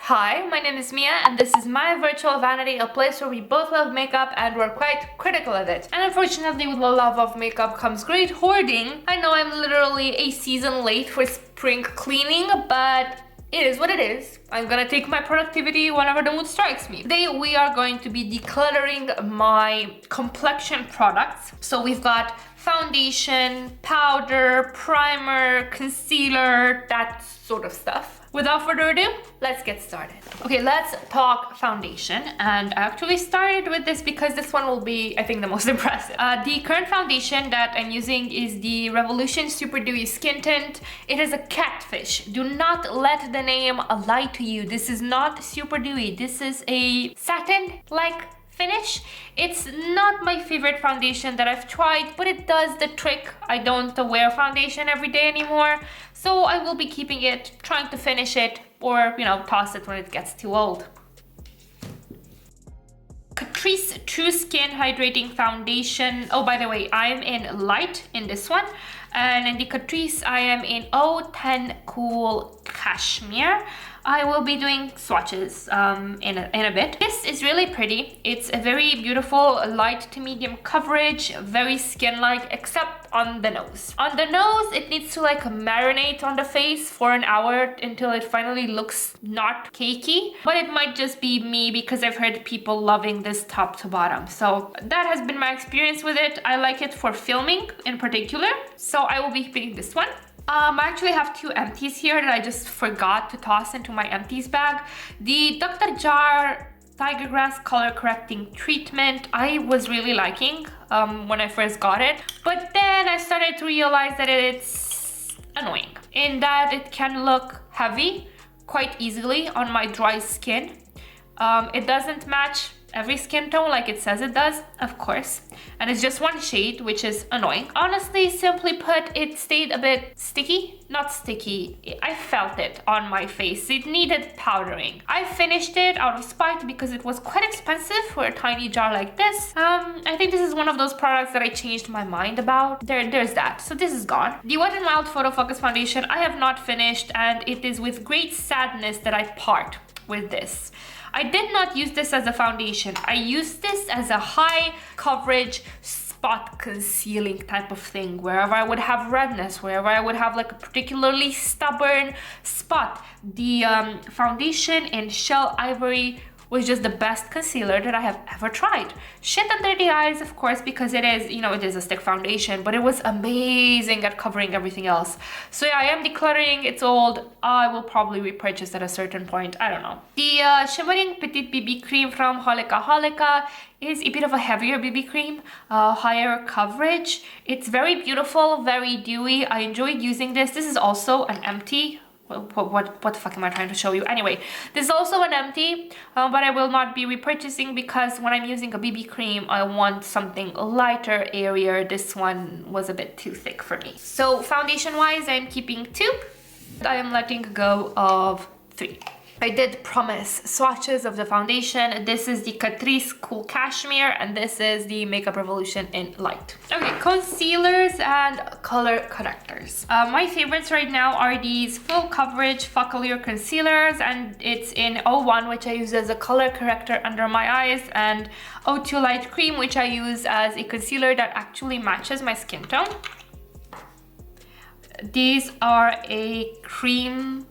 Hi, my name is Mia and this is my virtual vanity, a place where we both love makeup and we're quite critical of it. And unfortunately, with the love of makeup comes great hoarding. I know I'm literally a season late for spring cleaning, but it is what it is. I'm gonna take my productivity whenever the mood strikes me. Today we are going to be decluttering my complexion products. So we've got foundation, powder, primer, concealer, that sort of stuff. Without further ado, let's get started. Okay, let's talk foundation. And I actually started with this because this one will be, I think, the most impressive. The current foundation that I'm using is the Revolution Super Dewy Skin Tint. It is a catfish. Do not let the name lie to you. This is not super dewy. This is a satin-like finish. It's not my favorite foundation that I've tried, but it does the trick. I don't wear foundation every day anymore, so I will be keeping it, trying to finish it, or toss it when it gets too old. Catrice True Skin Hydrating Foundation. Oh, by the way, I'm in light in this one, and in the Catrice I am in 010 Cool Cashmere. I will be doing swatches in a bit. This is really pretty. It's a very beautiful light to medium coverage, very skin-like, except on the nose. On the nose, it needs to marinate on the face for an hour until it finally looks not cakey. But it might just be me because I've heard people loving this top to bottom. So that has been my experience with it. I like it for filming in particular. So I will be picking this one. I actually have two empties here that I just forgot to toss into my empties bag. The Dr. Jar Tiger Grass Color Correcting Treatment I was really liking when I first got it, but then I started to realize that it's annoying in that it can look heavy quite easily on my dry skin. It doesn't match every skin tone like it says it does, of course, and it's just one shade, which is annoying. Honestly, simply put, it stayed a bit sticky. Not sticky, I felt it on my face. It needed powdering. I finished it out of spite because it was quite expensive for a tiny jar like this. I think this is one of those products that I changed my mind about. There's that, so this is gone. The Wet n Wild Photo Focus Foundation I have not finished, and it is with great sadness that I part with this. I did not use this as a foundation. I used this as a high coverage spot concealing type of thing. Wherever I would have redness, wherever I would have a particularly stubborn spot. The foundation in Shell Ivory was just the best concealer that I have ever tried. Shit under the eyes, of course, because it is, it is a stick foundation, but it was amazing at covering everything else. So yeah, I am decluttering. It's old. I will probably repurchase at a certain point. I don't know. The Shimmering Petite BB Cream from Holika Holika is a bit of a heavier BB cream, higher coverage. It's very beautiful, very dewy. I enjoyed using this. This is also an empty. What the fuck am I trying to show you? Anyway, this is also an empty, but I will not be repurchasing because when I'm using a BB cream, I want something lighter, airier. This one was a bit too thick for me. So foundation-wise, I'm keeping 2. I am letting go of 3. I did promise swatches of the foundation. This is the Catrice Cool Cashmere, and this is the Makeup Revolution in Light. Okay, concealers and color correctors. My favorites right now are these full coverage Focalier concealers, and it's in 01, which I use as a color corrector under my eyes, and 02 Light Cream, which I use as a concealer that actually matches my skin tone. These are a cream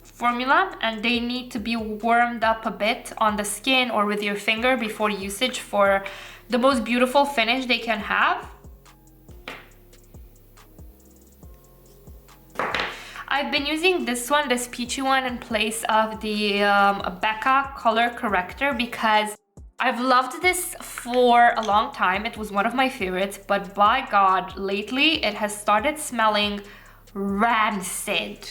formula, and they need to be warmed up a bit on the skin or with your finger before usage for the most beautiful finish they can have. I've been using this one, this peachy one, in place of the Becca color corrector because I've loved this for a long time. It was one of my favorites, but by God, lately it has started smelling rancid.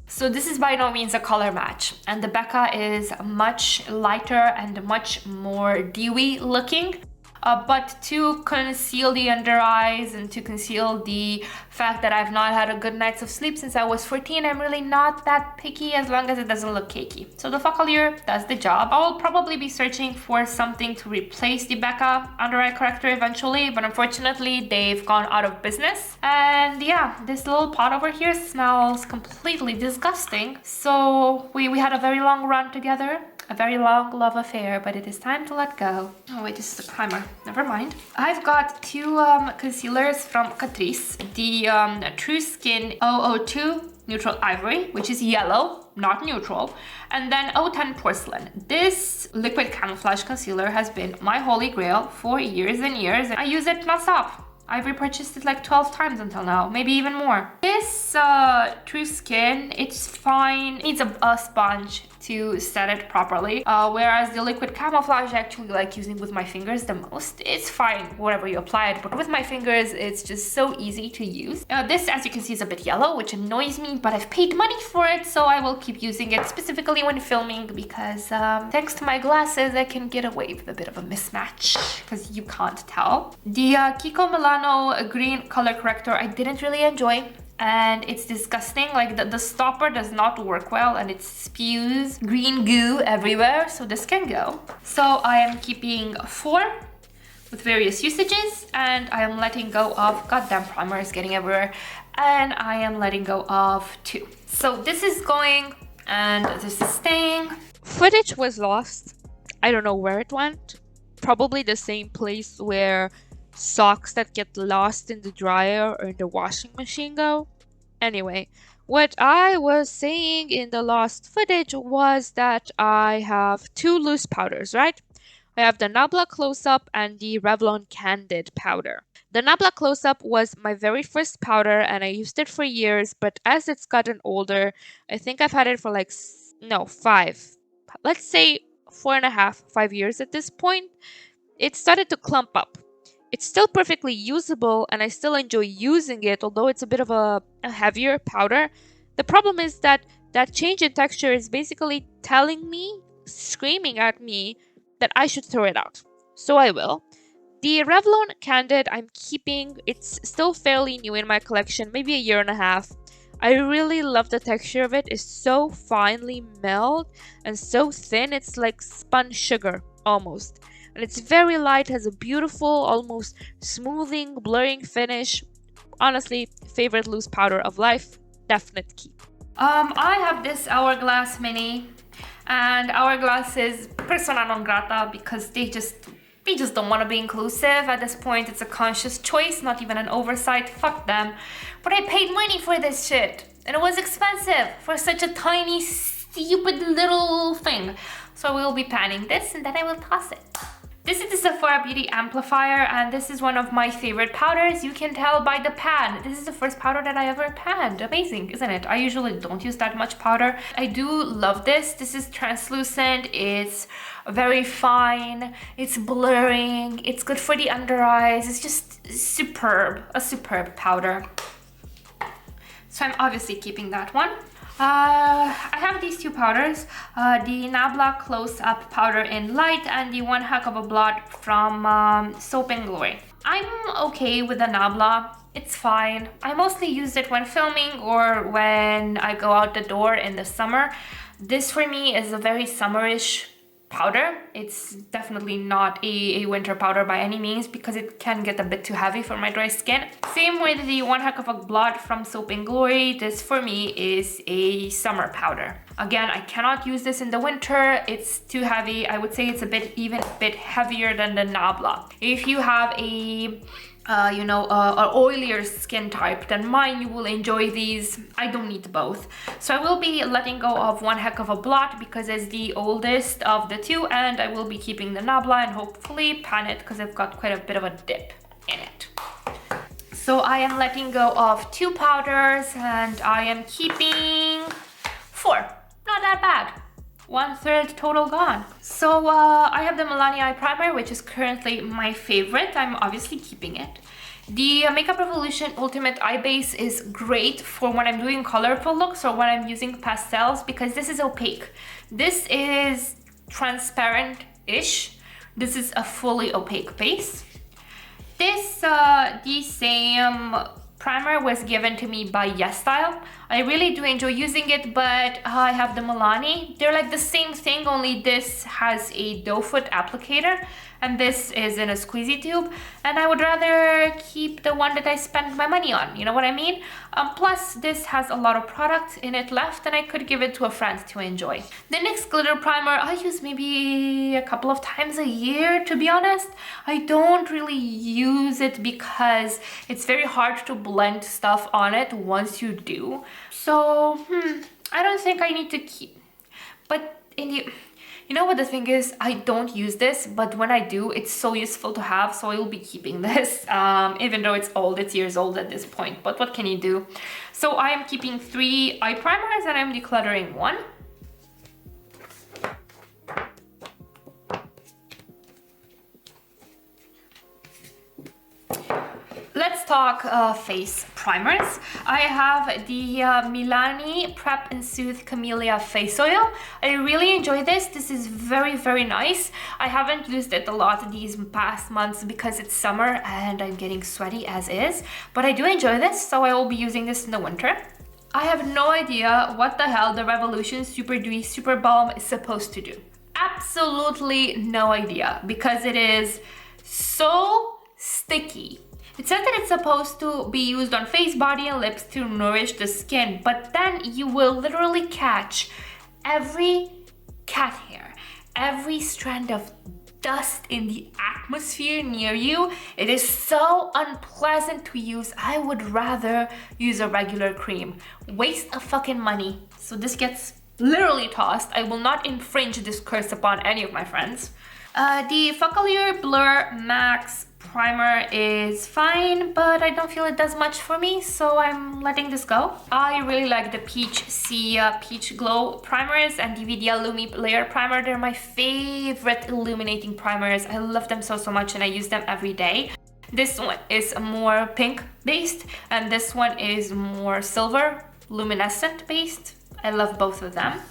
So this is by no means a color match, and the Becca is much lighter and much more dewy looking. but to conceal the under eyes and to conceal the fact that I've not had a good night's of sleep since I was 14, I'm really not that picky as long as it doesn't look cakey. So the Octillary does the job. I will probably be searching for something to replace the Becca under eye corrector eventually, but unfortunately they've gone out of business. And yeah, this little pot over here smells completely disgusting. So we had a very long run together, a very long love affair, but it is time to let go. Oh wait, this is the primer. Never mind. I've got two concealers from Catrice. The True Skin 002 Neutral Ivory, which is yellow, not neutral, and then 010 Porcelain. This liquid camouflage concealer has been my holy grail for years and years, and I use it non-stop. I've repurchased it like 12 times until now, maybe even more. This True Skin, it's fine. It needs a sponge to set it properly. Whereas the liquid camouflage I actually like using with my fingers the most. It's fine, whatever you apply it, but with my fingers, it's just so easy to use. This, as you can see, is a bit yellow, which annoys me, but I've paid money for it, so I will keep using it specifically when filming because thanks to my glasses, I can get away with a bit of a mismatch because you can't tell. The Kiko Milano green color corrector I didn't really enjoy, and it's disgusting. Like the stopper does not work well and it spews green goo everywhere, so this can go. So I am keeping 4 with various usages, and I am letting go of, goddamn, primer is getting everywhere, and I am letting go of 2. So this is going and this is staying. Footage was lost. I don't know where it went. Probably the same place where socks that get lost in the dryer or in the washing machine go. Anyway, what I was saying in the lost footage was that I have 2 loose powders, right? I have the Nabla Close-Up and the Revlon Candid powder. The Nabla Close-Up was my very first powder and I used it for years, but as it's gotten older, I think I've had it for like, 5. Let's say 4.5, 5 years at this point. It started to clump up. It's still perfectly usable and I still enjoy using it, although it's a bit of a heavier powder. The problem is that that change in texture is basically telling me, screaming at me, that I should throw it out. So I will. The Revlon Candid I'm keeping. It's still fairly new in my collection, maybe a year and a half. I really love the texture of it. It's so finely milled and so thin. It's like spun sugar almost. And it's very light, has a beautiful, almost smoothing, blurring finish. Honestly, favorite loose powder of life. Definite keep. I have this Hourglass Mini, and Hourglass is persona non grata because they just don't want to be inclusive. At this point, it's a conscious choice, not even an oversight. Fuck them. But I paid money for this shit, and it was expensive for such a tiny, stupid little thing. So I will be panning this, and then I will toss it. This is the Sephora Beauty Amplifier, and this is one of my favorite powders. You can tell by the pan. This is the first powder that I ever panned. Amazing, isn't it? I usually don't use that much powder. I do love this. This is translucent. It's very fine. It's blurring. It's good for the under eyes. It's just superb. A superb powder. So I'm obviously keeping that one. I have these 2 powders, the Nabla Close-Up powder in light and the One Heck of a Blot from Soap & Glory. I'm okay with the Nabla. It's fine. I mostly use it when filming or when I go out the door in the summer. This for me is a very summerish powder. It's definitely not a winter powder by any means because it can get a bit too heavy for my dry skin. Same with the One Heck of a Blot from Soap & Glory. This for me is a summer powder. Again, I cannot use this in the winter. It's too heavy. I would say it's a bit heavier than the Nabla. If you have a an oilier skin type than mine, you will enjoy these. I don't need both. So I will be letting go of One Heck of a Blot because it's the oldest of the 2, and I will be keeping the Nabla and hopefully pan it because I've got quite a bit of a dip in it. So I am letting go of 2 powders and I am keeping 4. Not that bad. 1/3 total gone. So I have the Milani Eye Primer, which is currently my favorite. I'm obviously keeping it. The Makeup Revolution Ultimate Eye Base is great for when I'm doing colorful looks or when I'm using pastels because this is opaque. This is transparent-ish. This is a fully opaque base. This the same primer was given to me by YesStyle. I really do enjoy using it, but I have the Milani. They're like the same thing, only this has a doe foot applicator and this is in a squeezy tube, and I would rather keep the one that I spent my money on, you know what I mean? Plus this has a lot of product in it left and I could give it to a friend to enjoy. The NYX glitter primer I use maybe a couple of times a year, to be honest. I don't really use it because it's very hard to blend stuff on it once you do. So I don't think I need to keep, but you know what the thing is, I don't use this, but when I do, it's so useful to have, so I will be keeping this, even though it's old, it's years old at this point, but what can you do? So I am keeping 3 eye primers and I'm decluttering 1. Let's talk face primers. I have the Milani Prep and Soothe Camellia Face Oil. I really enjoy this. This is very, very nice. I haven't used it a lot these past months because it's summer and I'm getting sweaty as is, but I do enjoy this, so I will be using this in the winter. I have no idea what the hell the Revolution Super Dewy Super Balm is supposed to do. Absolutely no idea, because it is so sticky. It says that it's supposed to be used on face, body, and lips to nourish the skin, but then you will literally catch every cat hair, every strand of dust in the atmosphere near you. It is so unpleasant to use. I would rather use a regular cream. Waste of fucking money. So this gets literally tossed. I will not infringe this curse upon any of my friends. The Octillary Blur Max primer is fine, but I don't feel it does much for me, so I'm letting this go. I really like the Zeesea Peach Glow primers and the Vidia Lumi Layer Primer. They're my favorite illuminating primers. I love them so much and I use them every day. This one is more pink based and this one is more silver luminescent based. I love both of them.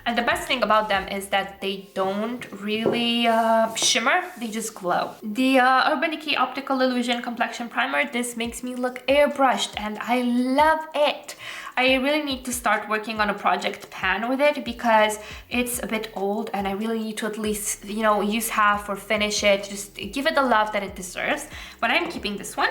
And the best thing about them is that they don't really shimmer, they just glow. The Urban Decay Optical Illusion Complexion Primer, this makes me look airbrushed and I love it. I really need to start working on a project pan with it because it's a bit old and I really need to at least, you know, use half or finish it, just give it the love that it deserves. But I'm keeping this one.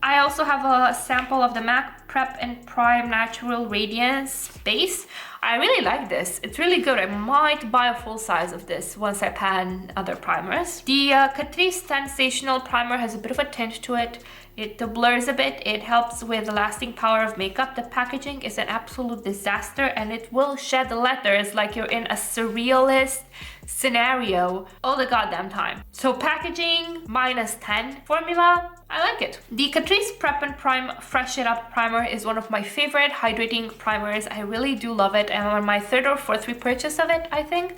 I also have a sample of the MAC Prep and Prime Natural Radiance base. I really like this. It's really good. I might buy a full size of this once I pan other primers. The Catrice Sensational Primer has a bit of a tint to it. It blurs a bit. It helps with the lasting power of makeup. The packaging is an absolute disaster and it will shed letters like you're in a surrealist scenario all the goddamn time. So packaging -10, formula, I like it. The Catrice Prep and Prime Fresh It Up Primer is one of my favorite hydrating primers. I really do love it. I'm on my 3rd or 4th repurchase of it, I think.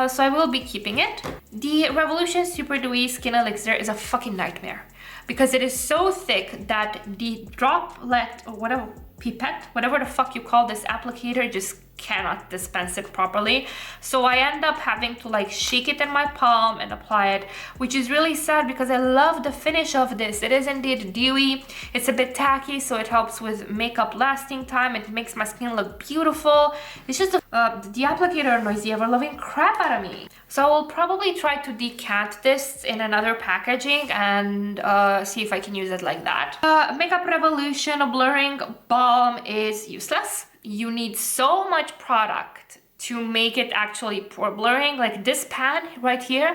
So I will be keeping it. The Revolution Super Dewy Skin Elixir is a fucking nightmare because it is so thick that the droplet or whatever, pipette, whatever the fuck you call this applicator, just cannot dispense it properly. So I end up having to like shake it in my palm and apply it, which is really sad because I love the finish of this. It is indeed dewy. It's a bit tacky, so it helps with makeup lasting time. It makes my skin look beautiful. It's just the applicator annoys the ever-loving crap out of me. So I will probably try to decant this in another packaging and see if I can use it like that. Makeup Revolution Blurring Balm is useless. You need so much product to make it actually pore blurring. Like this pan right here,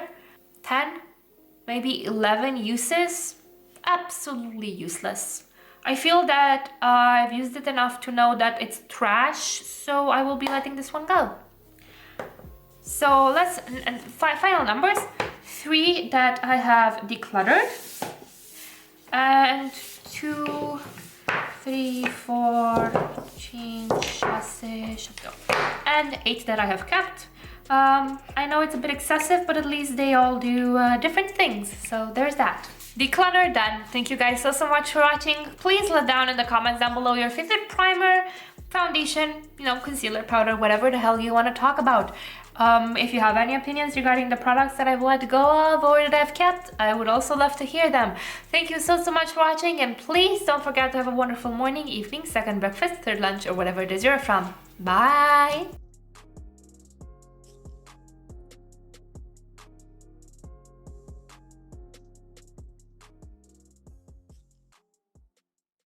10, maybe 11 uses, absolutely useless. I feel that I've used it enough to know that it's trash, so I will be letting this one go. So let's, final numbers, 3 that I have decluttered, and 2, 3, 4, change, message, and 8 that I have kept. I know it's a bit excessive, but at least they all do different things, so there's that. Declutter done. Thank you guys so much for watching. Please let down in the comments down below your favorite primer, foundation, you know, concealer, powder, whatever the hell you want to talk about. If you have any opinions regarding the products that I've let go of or that I've kept, I would also love to hear them. Thank you so much for watching, and please don't forget to have a wonderful morning, evening, second breakfast, third lunch, or whatever it is you're from. Bye!